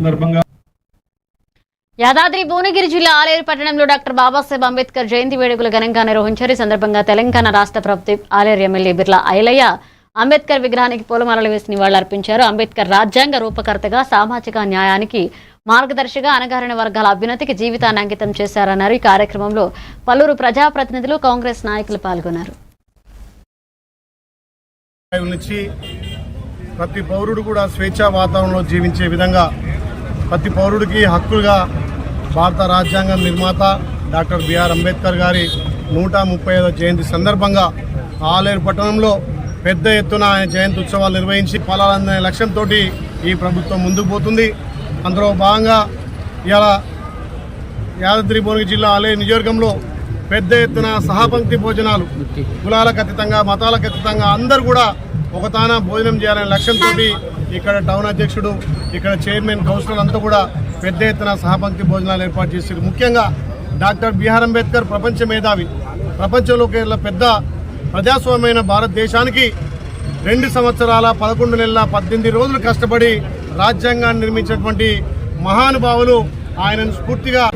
సందర్భంగా యాదాద్రి భువనగిరి జిల్లా ఆలేరు పట్టణంలో డాక్టర్ బాబాసాహెబ్ అంబేద్కర్ జయంతి వేడుకలు ఘనంగా నిర్వహించారు. ఈ సందర్భంగా తెలంగాణ రాష్ట్ర ప్రభుత్వ ఆలేరు ఎమ్మెల్యే బిర్లా ఐలయ్య అంబేద్కర్ విగ్రహానికి పూలమాలలు వేసి నివాళులర్పించారు. అంబేద్కర్ రాజ్యాంగ రూపకర్తగా, సామాజిక న్యాయానికి మార్గదర్శిగా, అణగారిన వర్గాల అభ్యున్నతికి జీవితాన్ని అంకితం చేశారన్నారు. ఈ కార్యక్రమంలో పలువురు ప్రజాప్రతినిధులు, కాంగ్రెస్ నాయకులు పాల్గొన్నారు. ప్రతి పౌరుడు కూడా స్వేచ్ఛా వాతావరణంలో జీవించే విధంగా ప్రతి పౌరుడికి హక్కులుగా భారత రాజ్యాంగం నిర్మాత డాక్టర్ బిఆర్ అంబేద్కర్ గారి 135వ జయంతి సందర్భంగా ఆలేరు పట్టణంలో పెద్ద ఎత్తున ఆయన జయంతి ఉత్సవాలు నిర్వహించి ఫలాలనే లక్ష్యంతో ఈ ప్రభుత్వం ముందుకు పోతుంది. అందులో భాగంగా ఇవాళ యాదాద్రి భువనగిరి జిల్లా ఆలేరు నియోజకవర్గంలో పెద్ద ఎత్తున సహపంక్తి భోజనాలు కులాలకు అతీతంగా, మతాలకు అతీతంగా అందరూ కూడా ఒక తాన భోజనం చేయాలనే లక్ష్యంతో ఇక్కడ టౌన్ అధ్యక్షుడు, ఇక్కడ చైర్మన్, కౌన్సిలర్ అంతా కూడా పెద్ద ఎత్తున సహపంక్తి భోజనాలు ఏర్పాటు చేశారు. ముఖ్యంగా డాక్టర్ బిఆర్ అంబేద్కర్ ప్రపంచ మేధావి, ప్రపంచంలోకి పెద్ద ప్రజాస్వామ్యమైన భారతదేశానికి 2 సంవత్సరాల 11 నెలల 18 రోజులు కష్టపడి రాజ్యాంగాన్ని నిర్మించినటువంటి మహానుభావులు. ఆయనను స్ఫూర్తిగా